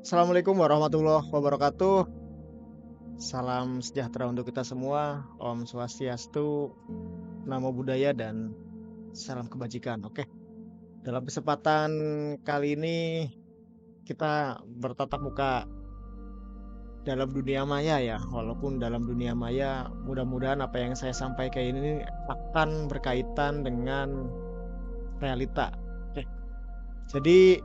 Assalamualaikum warahmatullahi wabarakatuh. Salam sejahtera untuk kita semua. Om Swastiastu, Namo Buddhaya, dan salam kebajikan. Oke, dalam kesempatan kali ini kita bertatap muka dalam dunia maya ya. Walaupun dalam dunia maya, mudah-mudahan apa yang saya sampaikan ini akan berkaitan dengan realita. Oke, jadi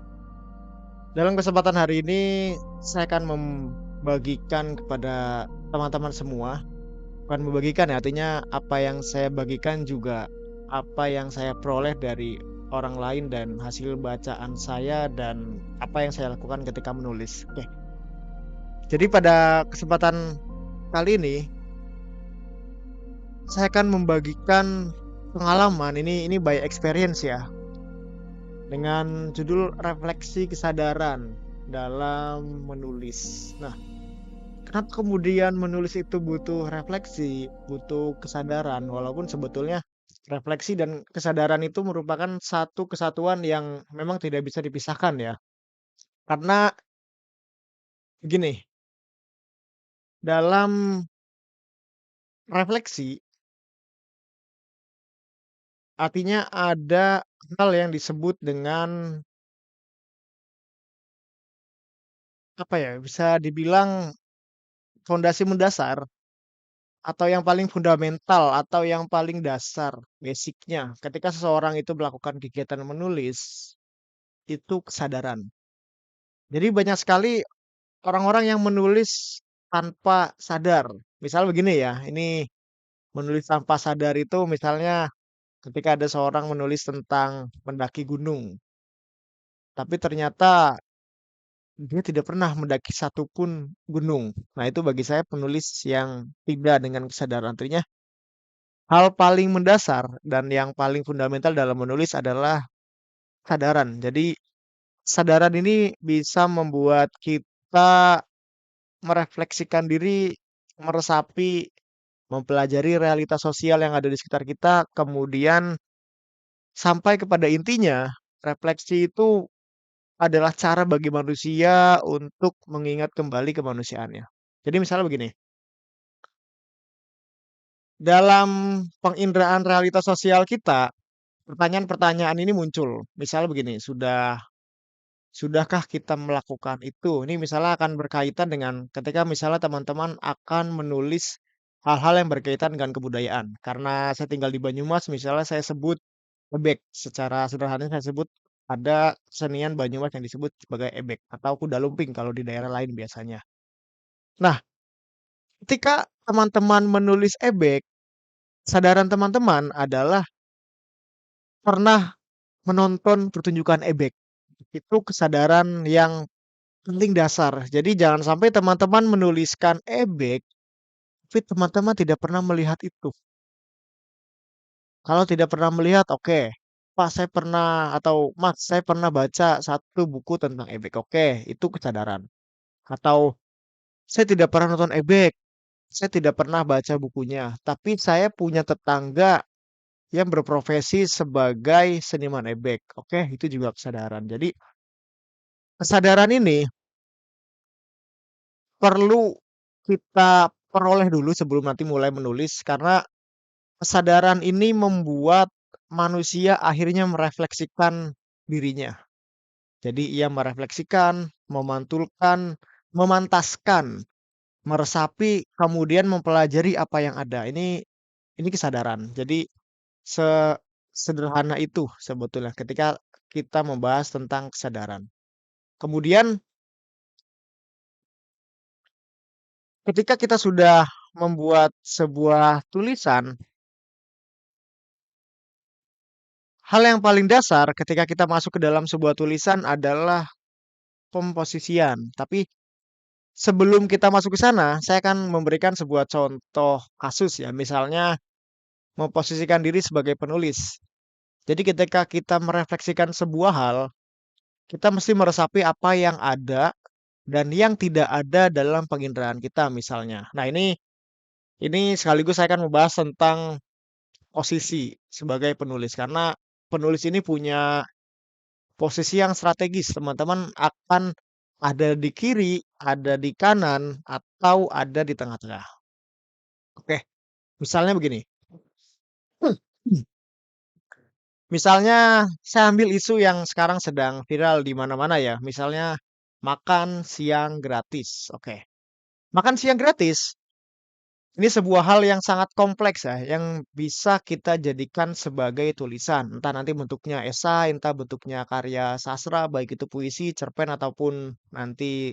dalam kesempatan hari ini saya akan membagikan kepada teman-teman semua. Bukan membagikan ya, artinya apa yang saya bagikan juga apa yang saya peroleh dari orang lain dan hasil bacaan saya dan apa yang saya lakukan ketika menulis. Oke. Jadi pada kesempatan kali ini saya akan membagikan pengalaman ini by experience ya, dengan judul refleksi kesadaran dalam menulis. Nah, kenapa kemudian menulis itu butuh refleksi, butuh kesadaran, walaupun sebetulnya refleksi dan kesadaran itu merupakan satu kesatuan yang memang tidak bisa dipisahkan ya. Karena begini, dalam refleksi artinya ada hal yang disebut dengan apa ya, bisa dibilang fondasi mendasar atau yang paling fundamental atau yang paling dasar, basicnya ketika seseorang itu melakukan kegiatan menulis itu kesadaran. Jadi banyak sekali orang-orang yang menulis tanpa sadar. Misal begini ya, ini menulis tanpa sadar itu misalnya ketika ada seorang menulis tentang mendaki gunung, tapi ternyata dia tidak pernah mendaki satupun gunung. Nah, itu bagi saya penulis yang tidak dengan kesadaran. Artinya, hal paling mendasar dan yang paling fundamental dalam menulis adalah kesadaran. Jadi, kesadaran ini bisa membuat kita merefleksikan diri, meresapi, mempelajari realitas sosial yang ada di sekitar kita, kemudian sampai kepada intinya, refleksi itu adalah cara bagi manusia untuk mengingat kembali kemanusiaannya. Jadi misalnya begini, dalam penginderaan realitas sosial kita, pertanyaan-pertanyaan ini muncul. Misalnya begini, sudahkah kita melakukan itu? Ini misalnya akan berkaitan dengan ketika misalnya teman-teman akan menulis hal-hal yang berkaitan dengan kebudayaan. Karena saya tinggal di Banyumas, misalnya saya sebut ebek. Secara sederhana saya sebut ada kesenian Banyumas yang disebut sebagai ebek atau kuda lumping kalau di daerah lain biasanya. Nah, ketika teman-teman menulis ebek, sadaran teman-teman adalah pernah menonton pertunjukan ebek. Itu kesadaran yang penting dasar. Jadi jangan sampai teman-teman menuliskan ebek, tapi teman-teman tidak pernah melihat itu. Kalau tidak pernah melihat, oke. Pak, saya pernah atau Mas, saya pernah baca satu buku tentang ebek. Oke, itu kesadaran. Atau saya tidak pernah nonton ebek, saya tidak pernah baca bukunya, tapi saya punya tetangga yang berprofesi sebagai seniman ebek. Oke, itu juga kesadaran. Jadi, kesadaran ini perlu kita peroleh dulu sebelum nanti mulai menulis karena kesadaran ini membuat manusia akhirnya merefleksikan dirinya. Jadi ia merefleksikan, memantulkan, memantaskan, meresapi, kemudian mempelajari apa yang ada. Ini kesadaran. Jadi sederhana itu sebetulnya ketika kita membahas tentang kesadaran. Kemudian ketika kita sudah membuat sebuah tulisan, hal yang paling dasar ketika kita masuk ke dalam sebuah tulisan adalah komposisian. Tapi sebelum kita masuk ke sana, saya akan memberikan sebuah contoh kasus ya. Misalnya memposisikan diri sebagai penulis. Jadi ketika kita merefleksikan sebuah hal, kita mesti meresapi apa yang ada dan yang tidak ada dalam penginderaan kita misalnya. Nah, ini sekaligus saya akan membahas tentang posisi sebagai penulis karena penulis ini punya posisi yang strategis. Teman-teman akan ada di kiri, ada di kanan, atau ada di tengah-tengah. Oke, misalnya begini. Misalnya saya ambil isu yang sekarang sedang viral di mana-mana ya. Misalnya makan siang gratis. Oke. Makan siang gratis ini sebuah hal yang sangat kompleks ya, yang bisa kita jadikan sebagai tulisan. Entah nanti bentuknya esai, entah bentuknya karya sastra, baik itu puisi, cerpen, ataupun nanti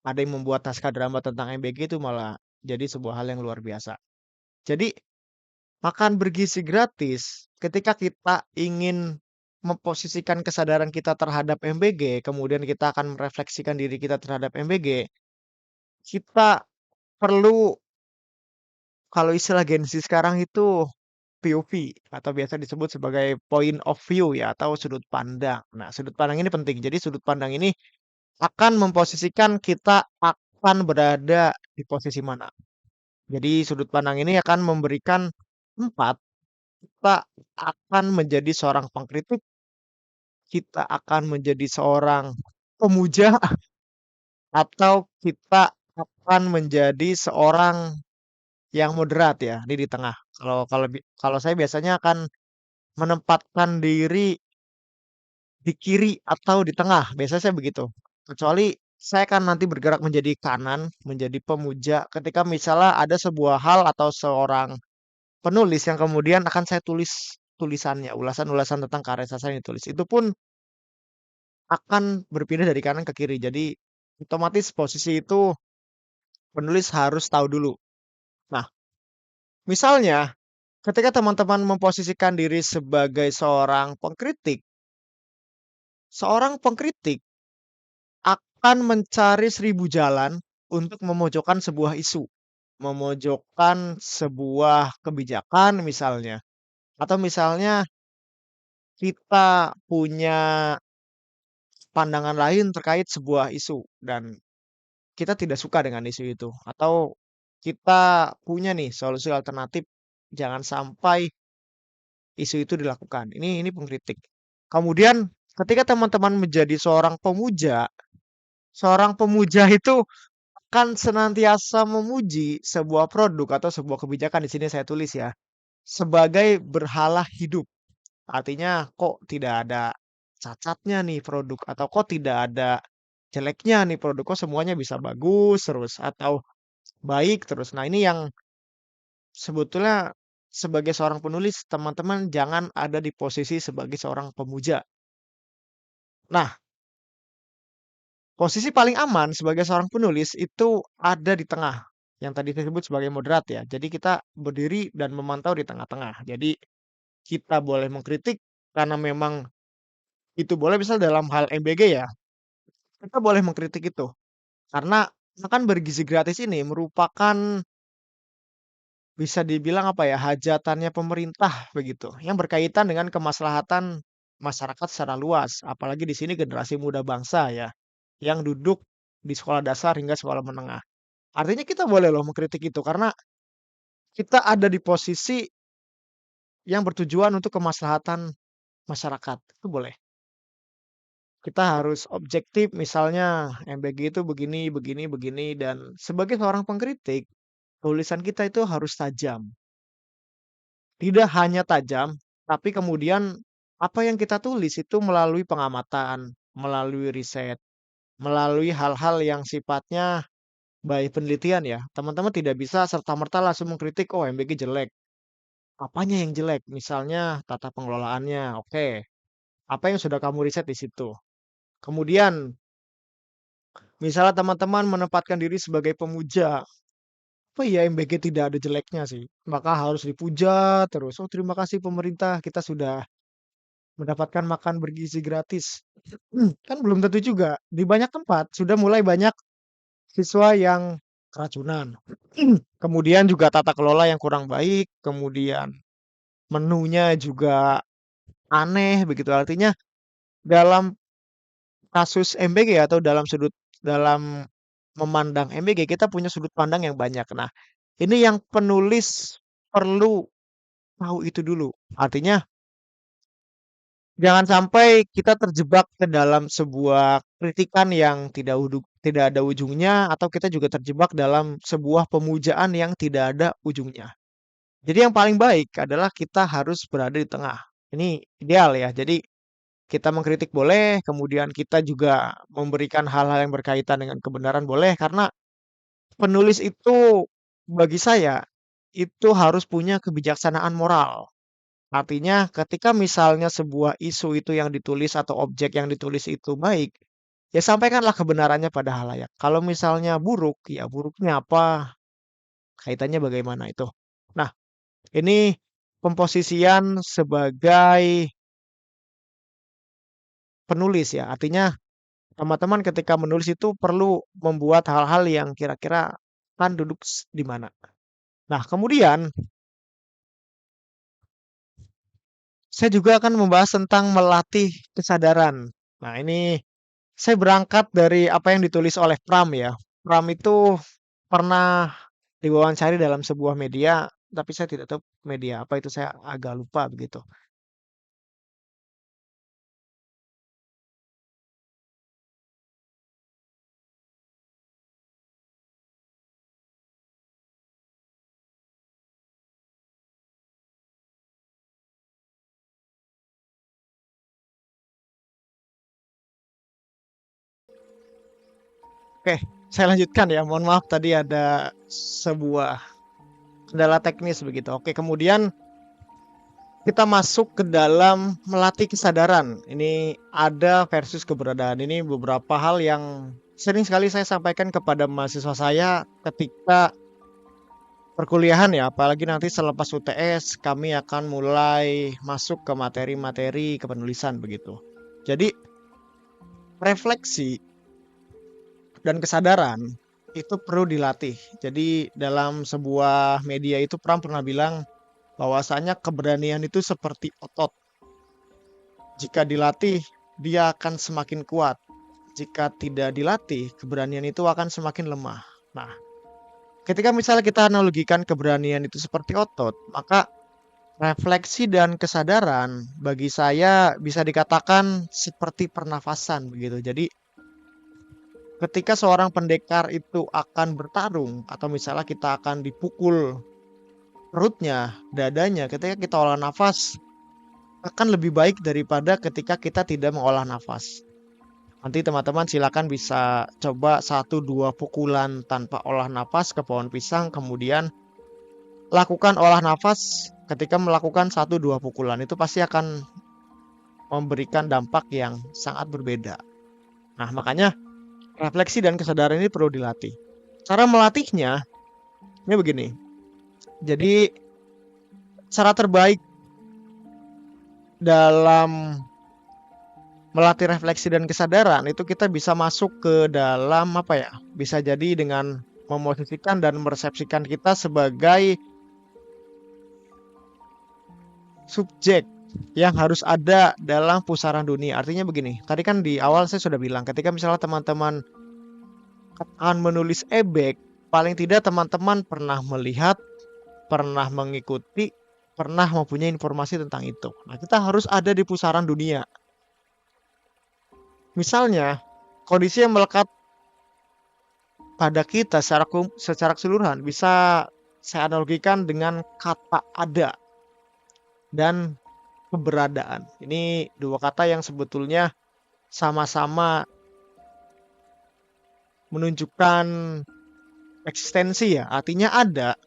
ada yang membuat naskah drama tentang MBG itu malah jadi sebuah hal yang luar biasa. Jadi, makan bergizi gratis ketika kita ingin memposisikan kesadaran kita terhadap MBG, kemudian kita akan merefleksikan diri kita terhadap MBG, kita perlu kalau istilah Gen Z sekarang itu POV atau biasa disebut sebagai point of view ya atau sudut pandang. Nah, sudut pandang ini penting. Jadi sudut pandang ini akan memposisikan kita akan berada di posisi mana. Jadi sudut pandang ini akan memberikan tempat kita akan menjadi seorang pengkritik, kita akan menjadi seorang pemuja, atau kita akan menjadi seorang yang moderat ya, di tengah. Kalau saya biasanya akan menempatkan diri di kiri atau di tengah, biasanya saya begitu. Kecuali saya akan nanti bergerak menjadi kanan, menjadi pemuja ketika misalnya ada sebuah hal atau seorang penulis yang kemudian akan saya tulis tulisannya, ulasan-ulasan tentang karya sastra yang ditulis. Itu pun akan berpindah dari kanan ke kiri. Jadi otomatis posisi itu penulis harus tahu dulu. Nah, misalnya ketika teman-teman memposisikan diri sebagai seorang pengkritik akan mencari 1.000 jalan untuk memojokkan sebuah isu, memojokkan sebuah kebijakan misalnya, atau misalnya kita punya pandangan lain terkait sebuah isu dan kita tidak suka dengan isu itu, atau kita punya nih solusi alternatif jangan sampai isu itu dilakukan. Ini pengkritik. Kemudian ketika teman-teman menjadi seorang pemuja itu akan senantiasa memuji sebuah produk atau sebuah kebijakan di sini saya tulis ya sebagai berhala hidup. Artinya kok tidak ada cacatnya nih produk atau kok tidak ada jeleknya nih produk kok semuanya bisa bagus terus atau baik terus. Nah, ini yang sebetulnya sebagai seorang penulis teman-teman jangan ada di posisi sebagai seorang pemuja. Nah, posisi paling aman sebagai seorang penulis itu ada di tengah, yang tadi saya sebut sebagai moderat ya. Jadi kita berdiri dan memantau di tengah-tengah. Jadi kita boleh mengkritik karena memang itu boleh misal dalam hal MBG ya, kita boleh mengkritik itu. Karena makan bergizi gratis ini merupakan bisa dibilang apa ya, hajatannya pemerintah begitu, yang berkaitan dengan kemaslahatan masyarakat secara luas. Apalagi di sini generasi muda bangsa ya, yang duduk di sekolah dasar hingga sekolah menengah. Artinya kita boleh loh mengkritik itu karena kita ada di posisi yang bertujuan untuk kemaslahatan masyarakat. Itu boleh. Kita harus objektif misalnya MBG itu begini, begini, begini dan sebagai seorang pengkritik, tulisan kita itu harus tajam. Tidak hanya tajam, tapi kemudian apa yang kita tulis itu melalui pengamatan, melalui riset, melalui hal-hal yang sifatnya by penelitian ya. Teman-teman tidak bisa serta-merta langsung mengkritik, oh MBG jelek. Apanya yang jelek? Misalnya tata pengelolaannya, oke. Apa yang sudah kamu riset di situ? Kemudian, misalnya teman-teman menempatkan diri sebagai pemuja, apa ya MBG tidak ada jeleknya sih. Maka harus dipuja terus. Oh terima kasih pemerintah, kita sudah mendapatkan makan bergizi gratis. Kan belum tentu juga. Di banyak tempat sudah mulai banyak siswa yang keracunan. Kemudian juga tata kelola yang kurang baik, kemudian menunya juga aneh begitu. Artinya dalam kasus MBG atau dalam memandang MBG kita punya sudut pandang yang banyak. Nah, ini yang penulis perlu tahu itu dulu. Artinya Jangan sampai kita terjebak ke dalam sebuah kritikan yang tidak ada ujungnya, atau kita juga terjebak dalam sebuah pemujaan yang tidak ada ujungnya. Jadi yang paling baik adalah kita harus berada di tengah. Ini ideal ya. Jadi kita mengkritik boleh, kemudian kita juga memberikan hal-hal yang berkaitan dengan kebenaran boleh, karena penulis itu bagi saya itu harus punya kebijaksanaan moral. Artinya ketika misalnya sebuah isu itu yang ditulis atau objek yang ditulis itu baik, ya sampaikanlah kebenarannya pada halayak. Kalau misalnya buruk, ya buruknya apa, kaitannya bagaimana itu. Nah, ini pemposisian sebagai penulis ya. Artinya teman-teman ketika menulis itu perlu membuat hal-hal yang kira-kira kan duduk di mana. Nah, kemudian saya juga akan membahas tentang melatih kesadaran. Nah, ini saya berangkat dari apa yang ditulis oleh Pram ya. Pram itu pernah diwawancari dalam sebuah media, tapi saya tidak tahu media apa itu, saya agak lupa begitu. Oke, saya lanjutkan ya. Mohon maaf tadi ada sebuah kendala teknis begitu. Oke, kemudian kita masuk ke dalam melatih kesadaran. Ini ada versus keberadaan. Ini beberapa hal yang sering sekali saya sampaikan kepada mahasiswa saya ketika perkuliahan ya, apalagi nanti selepas UTS kami akan mulai masuk ke materi-materi kepenulisan begitu. Jadi refleksi dan kesadaran itu perlu dilatih. Jadi dalam sebuah media itu Pram pernah bilang bahwasanya keberanian itu seperti otot. Jika dilatih, dia akan semakin kuat. Jika tidak dilatih, keberanian itu akan semakin lemah. Nah, ketika misalnya kita analogikan keberanian itu seperti otot, maka refleksi dan kesadaran bagi saya bisa dikatakan seperti pernafasan begitu. Jadi ketika seorang pendekar itu akan bertarung atau misalnya kita akan dipukul perutnya, dadanya, ketika kita olah nafas akan lebih baik daripada ketika kita tidak mengolah nafas. Nanti teman-teman silakan bisa coba 1-2 pukulan tanpa olah nafas ke pohon pisang, kemudian lakukan olah nafas ketika melakukan 1-2 pukulan. Itu pasti akan memberikan dampak yang sangat berbeda. Nah, makanya refleksi dan kesadaran ini perlu dilatih. Cara melatihnya ini begini. Jadi cara terbaik dalam melatih refleksi dan kesadaran itu kita bisa masuk ke dalam apa ya? Bisa jadi dengan memosisikan dan meresepsikan kita sebagai subjek yang harus ada dalam pusaran dunia. Artinya begini, tadi kan di awal saya sudah bilang ketika misalnya teman-teman akan menulis ebek, paling tidak teman-teman pernah melihat, pernah mengikuti, pernah mempunyai informasi tentang itu. Nah, kita harus ada di pusaran dunia. Misalnya, kondisi yang melekat pada kita secara keseluruhan bisa saya analogikan dengan kata ada dan keberadaan. Ini dua kata yang sebetulnya sama-sama menunjukkan eksistensi ya, artinya ada.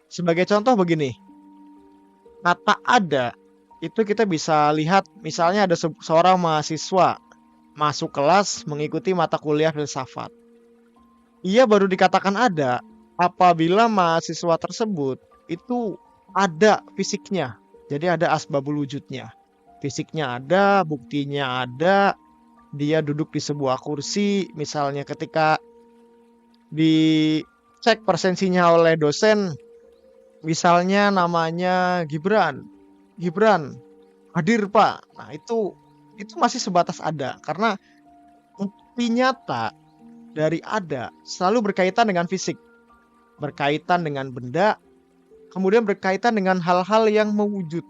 Sebagai contoh begini, kata ada itu kita bisa lihat misalnya ada seorang mahasiswa masuk kelas mengikuti mata kuliah filsafat. Ia baru dikatakan ada apabila mahasiswa tersebut itu ada fisiknya. Jadi ada asbabul wujudnya. Fisiknya ada, buktinya ada, dia duduk di sebuah kursi, misalnya ketika dicek presensinya oleh dosen, misalnya namanya Gibran. Gibran hadir, Pak. Nah, itu masih sebatas ada karena bukti nyata dari ada selalu berkaitan dengan fisik, berkaitan dengan benda, kemudian berkaitan dengan hal-hal yang mewujud,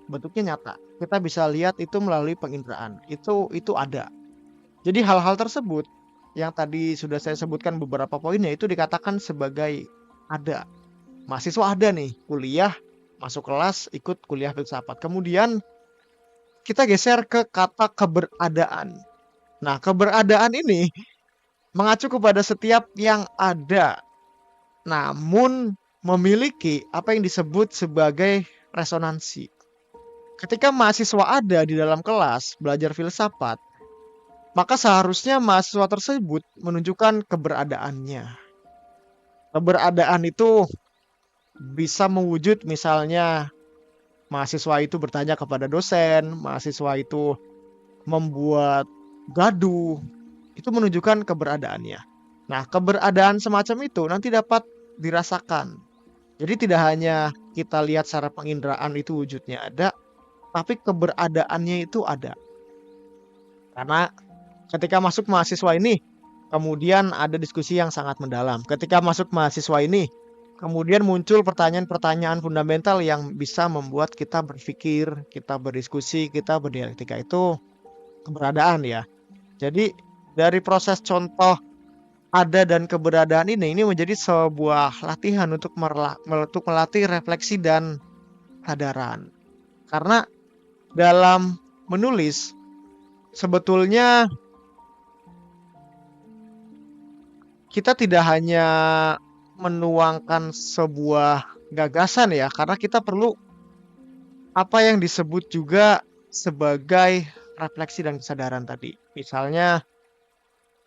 bentuknya nyata. kita bisa lihat itu melalui penginderaan. Itu ada. Jadi hal-hal tersebut yang tadi sudah saya sebutkan beberapa poinnya itu dikatakan sebagai ada. Mahasiswa ada nih, kuliah, masuk kelas, ikut kuliah filsafat. Kemudian kita geser ke kata keberadaan. Nah, keberadaan ini mengacu kepada setiap yang ada, namun memiliki apa yang disebut sebagai resonansi. Ketika mahasiswa ada di dalam kelas belajar filsafat, maka seharusnya mahasiswa tersebut menunjukkan keberadaannya. Keberadaan itu bisa mewujud misalnya mahasiswa itu bertanya kepada dosen, mahasiswa itu membuat gaduh, itu menunjukkan keberadaannya. Nah, keberadaan semacam itu nanti dapat dirasakan. Jadi tidak hanya kita lihat secara penginderaan itu wujudnya ada, tapi keberadaannya itu ada. Karena ketika masuk mahasiswa ini, kemudian ada diskusi yang sangat mendalam. Ketika masuk mahasiswa ini, kemudian muncul pertanyaan-pertanyaan fundamental yang bisa membuat kita berpikir, kita berdiskusi, kita berdialektika. Itu keberadaan ya. Jadi dari proses contoh ada dan keberadaan ini menjadi sebuah latihan untuk melatih refleksi dan kesadaran. Karena dalam menulis sebetulnya kita tidak hanya menuangkan sebuah gagasan ya, karena kita perlu apa yang disebut juga sebagai refleksi dan kesadaran tadi. Misalnya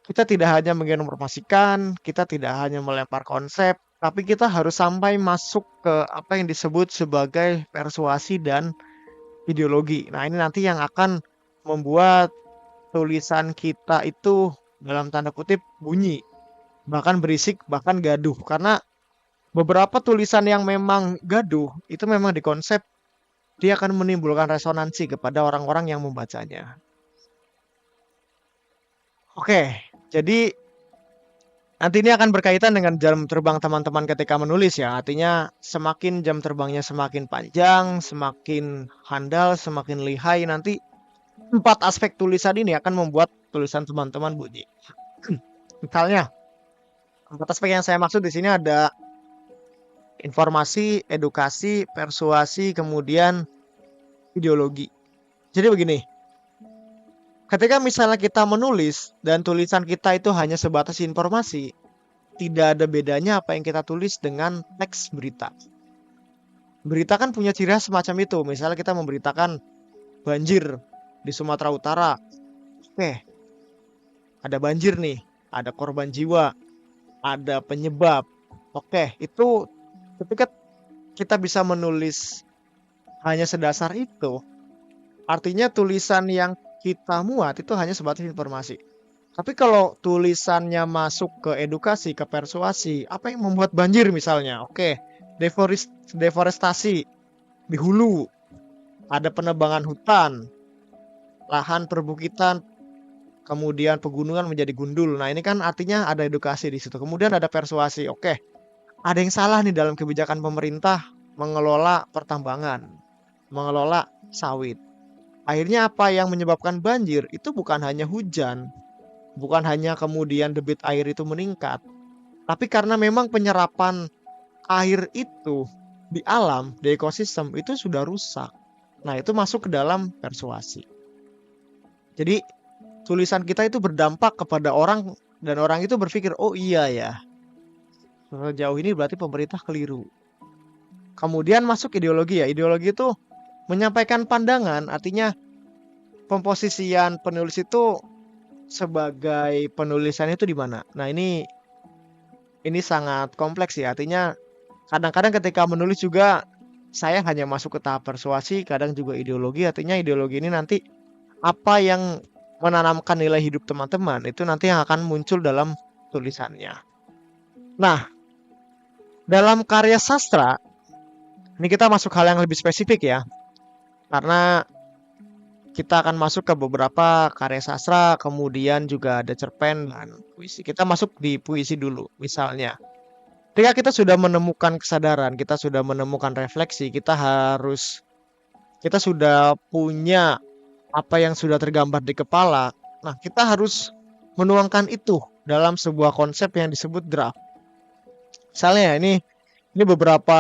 kita tidak hanya menginformasikan, kita tidak hanya melempar konsep, tapi kita harus sampai masuk ke apa yang disebut sebagai persuasi dan ideologi. Nah, ini nanti yang akan membuat tulisan kita itu dalam tanda kutip bunyi, bahkan berisik, bahkan gaduh. Karena beberapa tulisan yang memang gaduh, itu memang dikonsep dia akan menimbulkan resonansi kepada orang-orang yang membacanya. Oke, jadi nanti ini akan berkaitan dengan jam terbang teman-teman ketika menulis ya. Artinya semakin jam terbangnya semakin panjang, semakin handal, semakin lihai, nanti 4 aspek tulisan ini akan membuat tulisan teman-teman bunyi. Misalnya, 4 aspek yang saya maksud di sini ada informasi, edukasi, persuasi, kemudian ideologi. Jadi begini, ketika misalnya kita menulis dan tulisan kita itu hanya sebatas informasi, tidak ada bedanya apa yang kita tulis dengan teks berita. Berita kan punya ciri khas semacam itu. Misalnya kita memberitakan banjir di Sumatera Utara. Oke, ada banjir nih, ada korban jiwa, ada penyebab. Oke, itu ketika kita bisa menulis hanya sedasar itu, artinya tulisan yang kita muat itu hanya sebatas informasi. Tapi kalau tulisannya masuk ke edukasi, ke persuasi, apa yang membuat banjir misalnya? Oke, deforestasi di hulu, ada penebangan hutan, lahan perbukitan, kemudian pegunungan menjadi gundul. Nah, ini kan artinya ada edukasi di situ. Kemudian ada persuasi. Oke, ada yang salah nih dalam kebijakan pemerintah mengelola pertambangan, mengelola sawit. Akhirnya apa yang menyebabkan banjir itu bukan hanya hujan, bukan hanya kemudian debit air itu meningkat, tapi karena memang penyerapan air itu di alam, di ekosistem itu sudah rusak. Nah, itu masuk ke dalam persuasi. Jadi tulisan kita itu berdampak kepada orang dan orang itu berpikir, oh iya ya, sejauh ini berarti pemerintah keliru. Kemudian masuk ideologi ya. Ideologi itu menyampaikan pandangan, artinya pemposisian penulis itu sebagai penulisan itu di mana. Nah, ini sangat kompleks ya. Artinya kadang-kadang ketika menulis juga saya hanya masuk ke tahap persuasi, kadang juga ideologi. Artinya ideologi ini nanti apa yang menanamkan nilai hidup teman-teman itu nanti yang akan muncul dalam tulisannya. Nah, dalam karya sastra ini kita masuk hal yang lebih spesifik ya. Karena kita akan masuk ke beberapa karya sastra, kemudian juga ada cerpen dan puisi. Kita masuk di puisi dulu, misalnya. Ketika kita sudah menemukan kesadaran, kita sudah menemukan refleksi, kita harus kita sudah punya apa yang sudah tergambar di kepala. Nah, kita harus menuangkan itu dalam sebuah konsep yang disebut draft. Misalnya ya, ini beberapa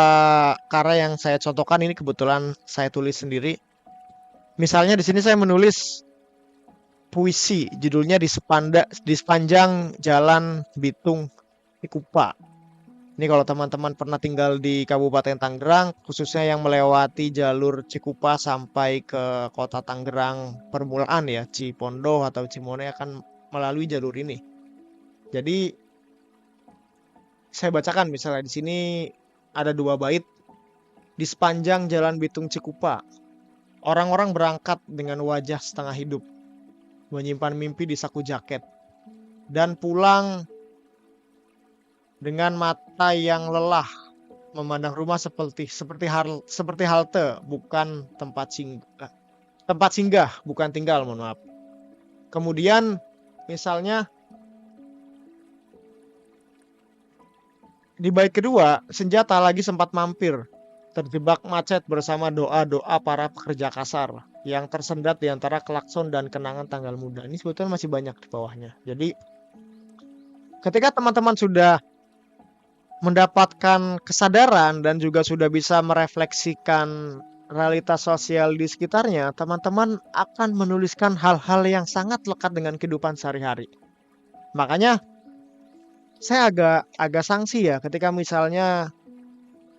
karya yang saya contohkan, ini kebetulan saya tulis sendiri. Misalnya di sini saya menulis puisi, judulnya di sepanjang Jalan Bitung Cikupa. Ini kalau teman-teman pernah tinggal di Kabupaten Tangerang, khususnya yang melewati jalur Cikupa sampai ke kota Tangerang permulaan ya, Cipondoh atau Cimone akan melalui jalur ini. Jadi saya bacakan misalnya di sini ada 2 bait. Di sepanjang Jalan Bitung Cikupa, orang-orang berangkat dengan wajah setengah hidup, menyimpan mimpi di saku jaket, dan pulang dengan mata yang lelah memandang rumah seperti halte, bukan tempat singgah, bukan tinggal, mohon maaf. Kemudian misalnya di bait kedua, senjata lagi sempat mampir, terjebak macet bersama doa-doa para pekerja kasar yang tersendat di antara klakson dan kenangan tanggal muda. Ini sebetulnya masih banyak di bawahnya. Jadi ketika teman-teman sudah mendapatkan kesadaran dan juga sudah bisa merefleksikan realitas sosial di sekitarnya, teman-teman akan menuliskan hal-hal yang sangat lekat dengan kehidupan sehari-hari. Makanya saya agak sanksi ya ketika misalnya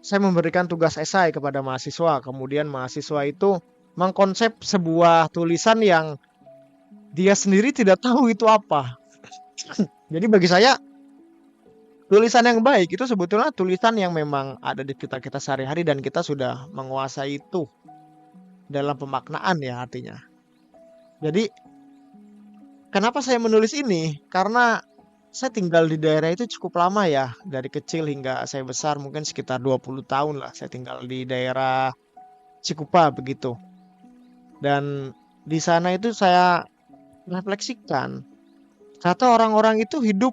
saya memberikan tugas esai kepada mahasiswa, kemudian mahasiswa itu mengkonsep sebuah tulisan yang dia sendiri tidak tahu itu apa. Jadi bagi saya tulisan yang baik itu sebetulnya tulisan yang memang ada di kita sehari-hari dan kita sudah menguasai itu dalam pemaknaan ya artinya. Jadi kenapa saya menulis ini? Karena saya tinggal di daerah itu cukup lama ya. Dari kecil hingga saya besar mungkin sekitar 20 tahun lah saya tinggal di daerah Cikupa begitu. Dan di sana itu saya refleksikan. Ternyata orang-orang itu hidup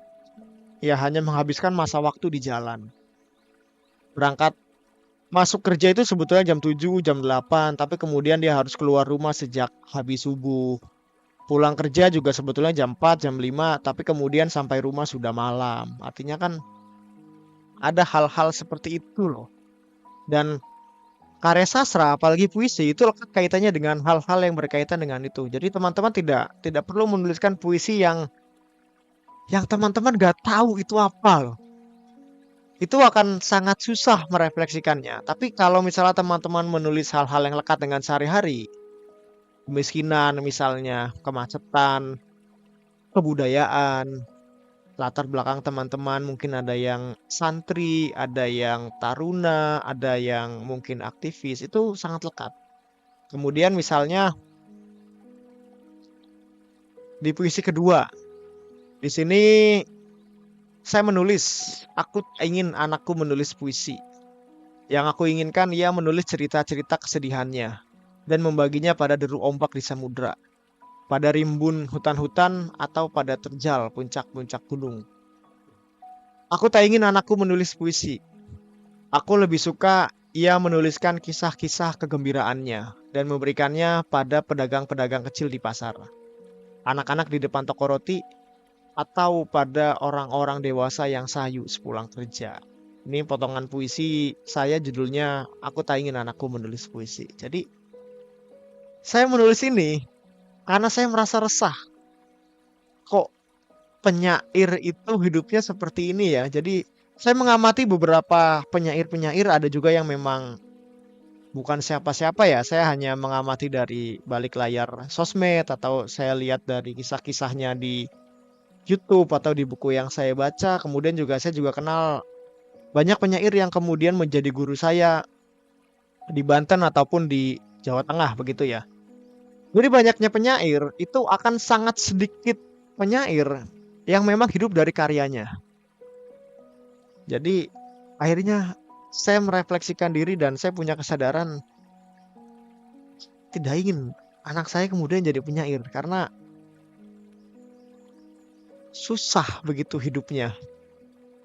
ya hanya menghabiskan masa waktu di jalan. Berangkat masuk kerja itu sebetulnya jam 7, jam 8, tapi kemudian dia harus keluar rumah sejak habis subuh. Pulang kerja juga sebetulnya jam 4, jam 5, tapi kemudian sampai rumah sudah malam. Artinya kan ada hal-hal seperti itu loh. Dan karya sastra, apalagi puisi, itu lekat kaitannya dengan hal-hal yang berkaitan dengan itu. Jadi teman-teman tidak perlu menuliskan puisi yang teman-teman gak tahu itu apa loh. Itu akan sangat susah merefleksikannya. Tapi kalau misalnya teman-teman menulis hal-hal yang lekat dengan sehari-hari, kemiskinan misalnya, kemacetan, kebudayaan, latar belakang teman-teman mungkin ada yang santri, ada yang taruna, ada yang mungkin aktivis, itu sangat lekat. Kemudian misalnya di puisi kedua, di sini saya menulis, aku ingin anakku menulis puisi. Yang aku inginkan ia menulis cerita-cerita kesedihannya dan membaginya pada deru ombak di samudra, pada rimbun hutan-hutan atau pada terjal puncak-puncak gunung. Aku tak ingin anakku menulis puisi. Aku lebih suka ia menuliskan kisah-kisah kegembiraannya dan memberikannya pada pedagang-pedagang kecil di pasar, anak-anak di depan toko roti, atau pada orang-orang dewasa yang sayu sepulang kerja. Ini potongan puisi saya judulnya Aku Tak Ingin Anakku Menulis Puisi. Jadi saya menulis ini karena saya merasa resah. Kok penyair itu hidupnya seperti ini ya? Jadi saya mengamati beberapa penyair-penyair, ada juga yang memang bukan siapa-siapa ya. Saya hanya mengamati dari balik layar sosmed atau saya lihat dari kisah-kisahnya di YouTube atau di buku yang saya baca. Kemudian juga saya juga kenal banyak penyair yang kemudian menjadi guru saya di Banten ataupun di Jawa Tengah begitu ya. Jadi banyaknya penyair itu akan sangat sedikit penyair yang memang hidup dari karyanya. Jadi akhirnya saya merefleksikan diri dan saya punya kesadaran tidak ingin anak saya kemudian jadi penyair karena susah begitu hidupnya.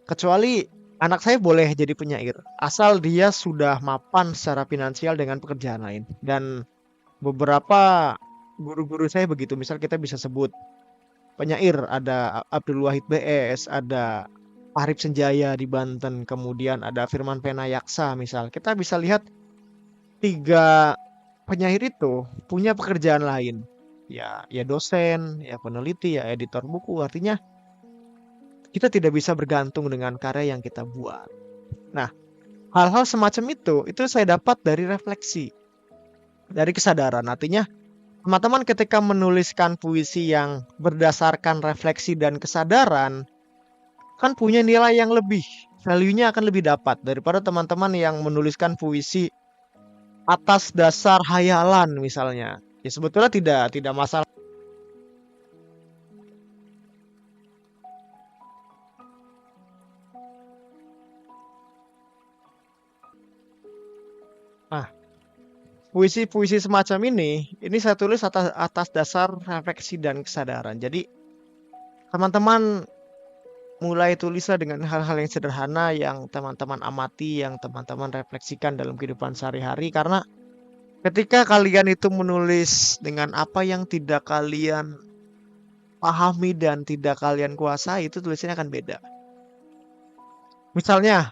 Kecuali anak saya boleh jadi penyair asal dia sudah mapan secara finansial dengan pekerjaan lain. Dan beberapa guru-guru saya begitu. Misal kita bisa sebut penyair, ada Abdul Wahid BS, ada Arif Senjaya di Banten, kemudian ada Firman Penayaksa misal. Kita bisa lihat tiga penyair itu punya pekerjaan lain. Ya dosen, ya peneliti, ya editor buku. Artinya kita tidak bisa bergantung dengan karya yang kita buat. Nah, hal-hal semacam itu saya dapat dari refleksi, dari kesadaran. Artinya, teman-teman ketika menuliskan puisi yang berdasarkan refleksi dan kesadaran, kan punya nilai yang lebih, value-nya akan lebih dapat daripada teman-teman yang menuliskan puisi atas dasar hayalan misalnya. Ya sebetulnya tidak masalah. Nah, puisi-puisi semacam ini saya tulis atas dasar refleksi dan kesadaran. Jadi, teman-teman mulai tulislah dengan hal-hal yang sederhana yang teman-teman amati, yang teman-teman refleksikan dalam kehidupan sehari-hari. Karena ketika kalian itu menulis dengan apa yang tidak kalian pahami dan tidak kalian kuasai, itu tulisannya akan beda. Misalnya,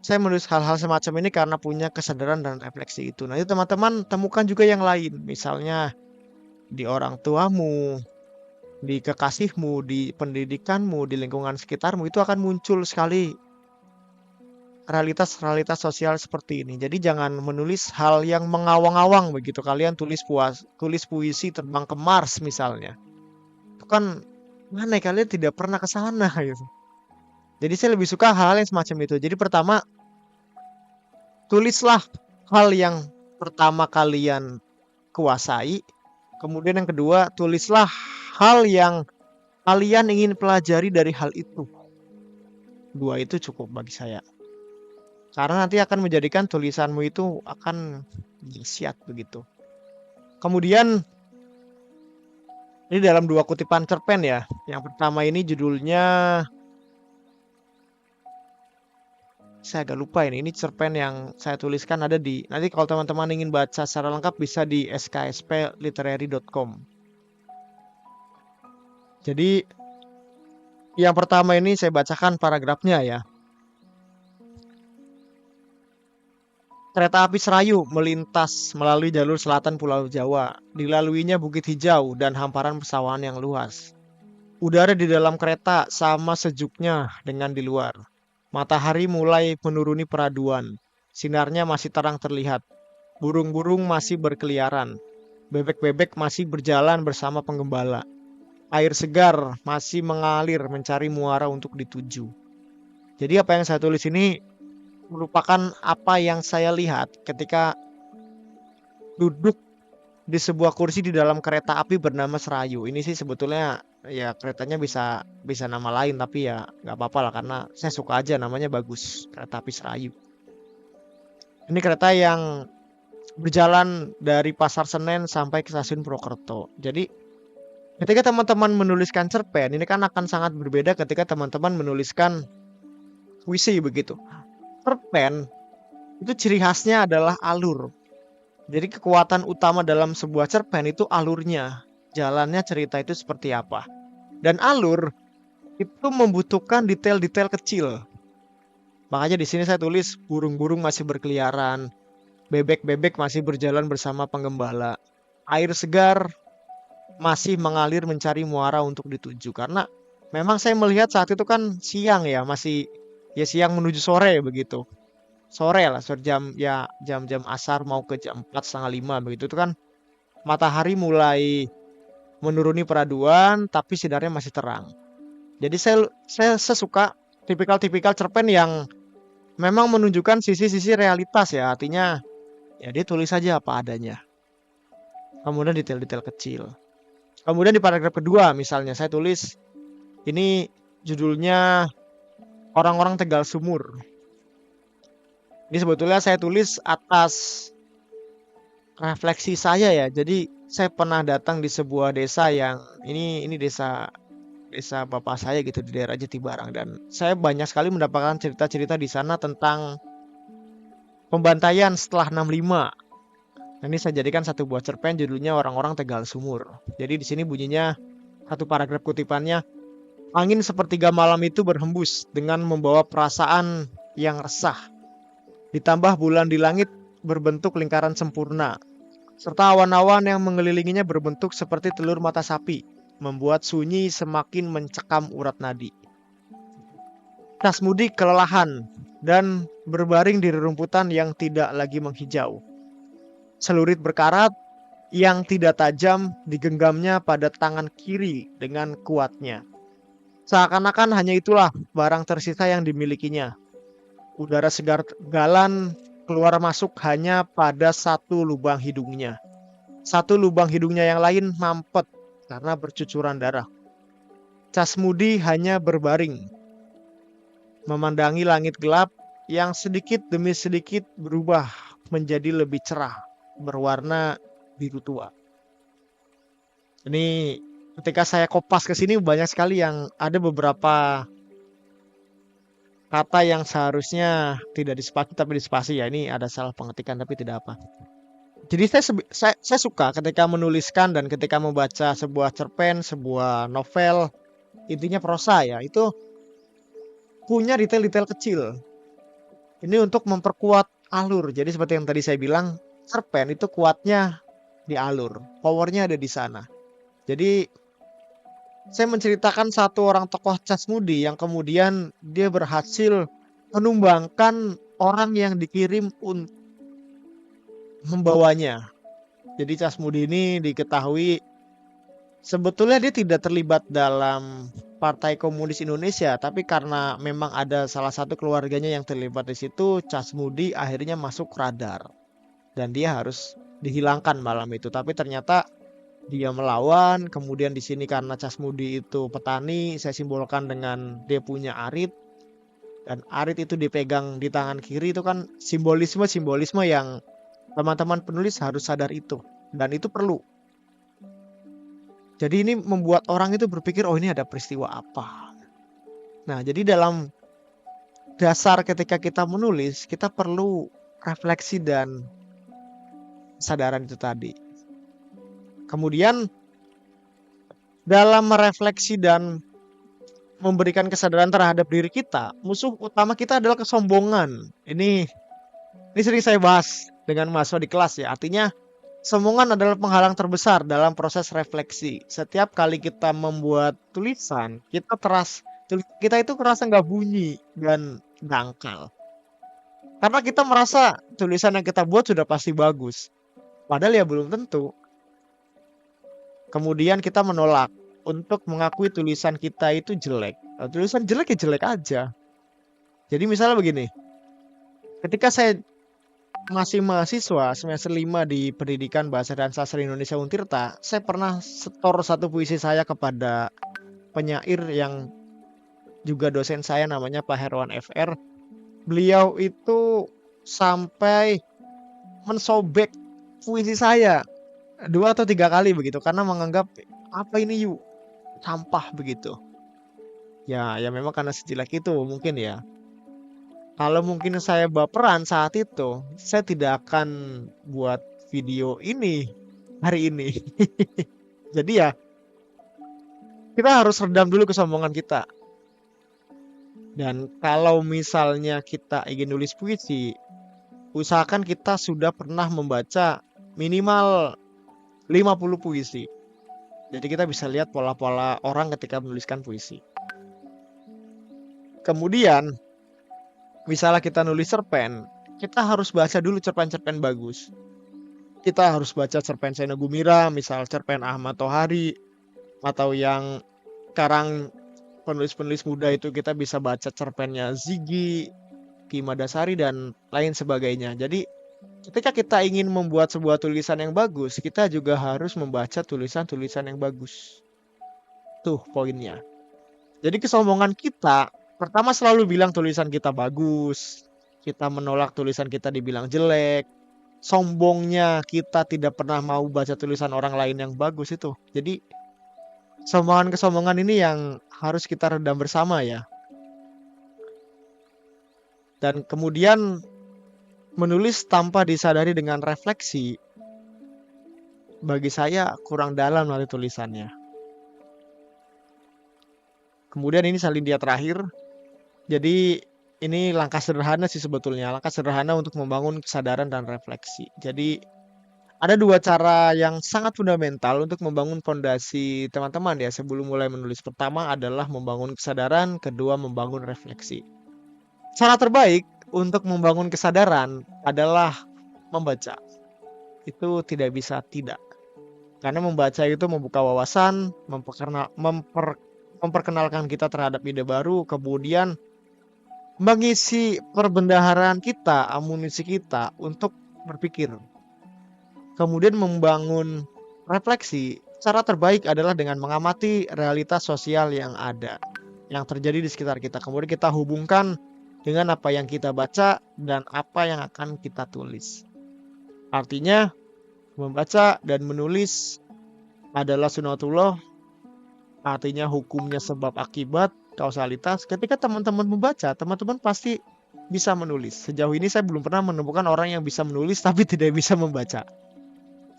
saya menulis hal-hal semacam ini karena punya kesadaran dan refleksi itu. Nanti teman-teman temukan juga yang lain. Misalnya di orang tuamu, di kekasihmu, di pendidikanmu, di lingkungan sekitarmu, itu akan muncul sekali realitas-realitas sosial seperti ini. Jadi jangan menulis hal yang mengawang-awang begitu. Kalian tulis puisi terbang ke Mars misalnya. Itu kan mana kalian tidak pernah ke sana gitu. Jadi saya lebih suka hal-hal yang semacam itu. Jadi pertama, tulislah hal yang pertama kalian kuasai. Kemudian yang kedua, tulislah hal yang kalian ingin pelajari dari hal itu. Dua itu cukup bagi saya. Karena nanti akan menjadikan tulisanmu itu akan dahsyat begitu. Kemudian ini dalam dua kutipan cerpen ya. Yang pertama ini judulnya saya agak lupa ini. Ini cerpen yang saya tuliskan ada di, nanti kalau teman-teman ingin baca secara lengkap bisa di skspliterary.com. Jadi yang pertama ini saya bacakan paragrafnya ya. Kereta api Serayu melintas melalui jalur selatan Pulau Jawa. Dilaluinya bukit hijau dan hamparan pesawahan yang luas. Udara di dalam kereta sama sejuknya dengan di luar. Matahari mulai menuruni peraduan. Sinarnya masih terang terlihat. Burung-burung masih berkeliaran. Bebek-bebek masih berjalan bersama penggembala. Air segar masih mengalir mencari muara untuk dituju. Jadi apa yang saya tulis ini merupakan apa yang saya lihat ketika duduk di sebuah kursi di dalam kereta api bernama Serayu. Ini sih sebetulnya ya keretanya bisa nama lain tapi ya nggak apa-apa lah karena saya suka aja namanya bagus, kereta api Serayu. Ini kereta yang berjalan dari Pasar Senen sampai ke stasiun Purwokerto. Jadi ketika teman-teman menuliskan cerpen ini kan akan sangat berbeda ketika teman-teman menuliskan puisi begitu. Cerpen itu ciri khasnya adalah alur. Jadi kekuatan utama dalam sebuah cerpen itu alurnya. Jalannya cerita itu seperti apa. Dan alur itu membutuhkan detail-detail kecil. Makanya di sini saya tulis burung-burung masih berkeliaran, bebek-bebek masih berjalan bersama penggembala. Air segar masih mengalir mencari muara untuk dituju. Karena memang saya melihat saat itu kan siang ya, masih ya siang menuju sore begitu. Sore lah, jam-jam asar mau ke jam 4:30 begitu itu kan matahari mulai menuruni peraduan tapi sidarnya masih terang. Jadi saya suka tipikal-tipikal cerpen yang memang menunjukkan sisi-sisi realitas ya. Artinya ya dia tulis saja apa adanya. Kemudian detail-detail kecil. Kemudian di paragraf kedua misalnya saya tulis ini judulnya Orang-orang Tegal Sumur. Ini sebetulnya saya tulis atas refleksi saya ya. Jadi saya pernah datang di sebuah desa yang ini desa bapak saya gitu di daerah Jatibarang dan saya banyak sekali mendapatkan cerita-cerita di sana tentang pembantaian setelah 65. Nah, ini saya jadikan satu buah cerpen judulnya Orang-orang Tegal Sumur. Jadi di sini bunyinya satu paragraf kutipannya, angin sepertiga malam itu berhembus dengan membawa perasaan yang resah. Ditambah bulan di langit berbentuk lingkaran sempurna, serta awan-awan yang mengelilinginya berbentuk seperti telur mata sapi, membuat sunyi semakin mencekam urat nadi. Casmudi kelelahan dan berbaring di rerumputan yang tidak lagi menghijau. Celurit berkarat yang tidak tajam digenggamnya pada tangan kiri dengan kuatnya. Seakan-akan hanya itulah barang tersisa yang dimilikinya. Udara segar galan keluar masuk hanya pada satu lubang hidungnya. Satu lubang hidungnya yang lain mampet karena bercucuran darah. Casmudi hanya berbaring, memandangi langit gelap yang sedikit demi sedikit berubah menjadi lebih cerah, berwarna biru tua. Ini ketika saya kopas ke sini banyak sekali yang ada beberapa kata yang seharusnya tidak dispasi tapi dispasi ya. Ini ada salah pengetikan tapi tidak apa. Jadi saya suka ketika menuliskan dan ketika membaca sebuah cerpen, sebuah novel, intinya prosa ya, itu punya detail-detail kecil. Ini untuk memperkuat alur. Jadi seperti yang tadi saya bilang, cerpen itu kuatnya di alur, powernya ada di sana. Jadi saya menceritakan satu orang tokoh Casmudi yang kemudian dia berhasil menumbangkan orang yang dikirim untuk membawanya. Jadi Casmudi ini diketahui sebetulnya dia tidak terlibat dalam Partai Komunis Indonesia, tapi karena memang ada salah satu keluarganya yang terlibat di situ, Casmudi akhirnya masuk radar dan dia harus dihilangkan malam itu. Tapi ternyata dia melawan, kemudian di sini karena Casmudi itu petani, saya simbolkan dengan dia punya arit, dan arit itu dipegang di tangan kiri, itu kan simbolisme yang teman-teman penulis harus sadar itu, dan itu perlu. Jadi ini membuat orang itu berpikir, oh ini ada peristiwa apa. Nah, jadi dalam dasar ketika kita menulis, kita perlu refleksi dan kesadaran itu tadi. Kemudian dalam merefleksi dan memberikan kesadaran terhadap diri kita, musuh utama kita adalah kesombongan. Ini sering saya bahas dengan mahasiswa di kelas ya. Artinya sombongan adalah penghalang terbesar dalam proses refleksi. Setiap kali kita membuat tulisan, kita itu merasa nggak bunyi dan dangkal. Karena kita merasa tulisan yang kita buat sudah pasti bagus. Padahal ya belum tentu. Kemudian kita menolak untuk mengakui tulisan kita itu jelek. Nah, tulisan jelek ya jelek aja. Jadi misalnya begini, ketika saya masih mahasiswa semester 5 di Pendidikan Bahasa dan Sastra Indonesia Untirta, saya pernah setor satu puisi saya kepada penyair yang juga dosen saya namanya Pak Herwan FR. Beliau itu sampai mensobek puisi saya 2 atau 3 kali begitu karena menganggap apa ini yuk sampah begitu. Ya memang karena sejelek itu mungkin ya. Kalau mungkin saya baperan saat itu, saya tidak akan buat video ini hari ini. Jadi ya, kita harus redam dulu kesombongan kita. Dan kalau misalnya kita ingin nulis puisi, usahakan kita sudah pernah membaca minimal 50 puisi. Jadi kita bisa lihat pola-pola orang ketika menuliskan puisi. Kemudian, misalnya kita nulis cerpen, kita harus baca dulu cerpen-cerpen bagus. Kita harus baca cerpen Seno Gumira, misal cerpen Ahmad Tohari, atau yang sekarang penulis-penulis muda itu kita bisa baca cerpennya Ziggy, Ki Madasari, dan lain sebagainya. Jadi ketika kita ingin membuat sebuah tulisan yang bagus, kita juga harus membaca tulisan-tulisan yang bagus. Tuh poinnya. Jadi kesombongan kita pertama selalu bilang tulisan kita bagus. Kita menolak tulisan kita dibilang jelek. Sombongnya kita tidak pernah mau baca tulisan orang lain yang bagus itu. Jadi kesombongan ini yang harus kita redam bersama ya. Dan kemudian menulis tanpa disadari dengan refleksi bagi saya kurang dalam dari tulisannya. Kemudian ini salin dia terakhir. Jadi ini langkah sederhana sih sebetulnya, langkah sederhana untuk membangun kesadaran dan refleksi. Jadi ada dua cara yang sangat fundamental untuk membangun fondasi teman-teman ya sebelum mulai menulis. Pertama adalah membangun kesadaran, kedua membangun refleksi. Cara terbaik untuk membangun kesadaran adalah membaca. Itu tidak bisa tidak. Karena membaca itu membuka wawasan, memperkenalkan kita terhadap ide baru, kemudian mengisi perbendaharaan kita, amunisi kita untuk berpikir. Kemudian membangun refleksi. Cara terbaik adalah dengan mengamati realitas sosial yang ada, yang terjadi di sekitar kita. Kemudian kita hubungkan dengan apa yang kita baca dan apa yang akan kita tulis. Artinya, membaca dan menulis adalah sunatullah, artinya hukumnya sebab akibat, kausalitas. Ketika teman-teman membaca, teman-teman pasti bisa menulis. Sejauh ini saya belum pernah menemukan orang yang bisa menulis tapi tidak bisa membaca.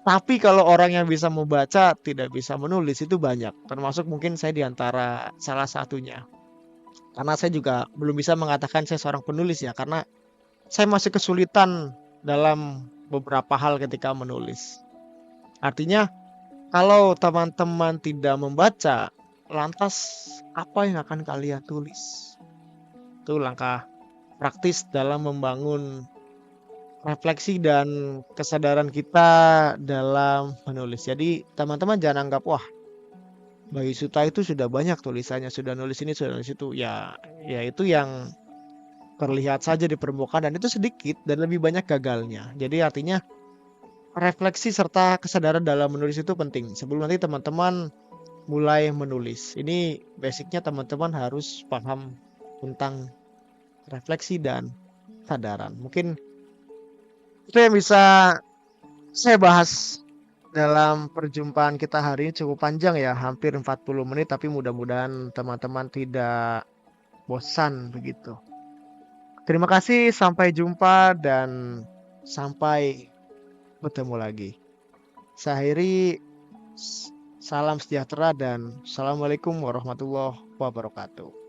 Tapi kalau orang yang bisa membaca tidak bisa menulis itu banyak. Termasuk mungkin saya diantara salah satunya. Karena saya juga belum bisa mengatakan saya seorang penulis ya. Karena saya masih kesulitan dalam beberapa hal ketika menulis. Artinya kalau teman-teman tidak membaca, lantas apa yang akan kalian tulis? Itu langkah praktis dalam membangun refleksi dan kesadaran kita dalam menulis. Jadi teman-teman jangan anggap wah Bagi Suta itu sudah banyak tulisannya, sudah nulis ini, sudah nulis itu. Ya itu yang terlihat saja di permukaan dan itu sedikit dan lebih banyak gagalnya. Jadi artinya refleksi serta kesadaran dalam menulis itu penting. Sebelum nanti teman-teman mulai menulis. Ini basicnya teman-teman harus paham tentang refleksi dan kesadaran. Mungkin itu yang bisa saya bahas dalam perjumpaan kita hari ini cukup panjang ya, hampir 40 menit, tapi mudah-mudahan teman-teman tidak bosan begitu. Terima kasih, sampai jumpa dan sampai bertemu lagi. Saya akhiri, salam sejahtera dan Assalamualaikum warahmatullahi wabarakatuh.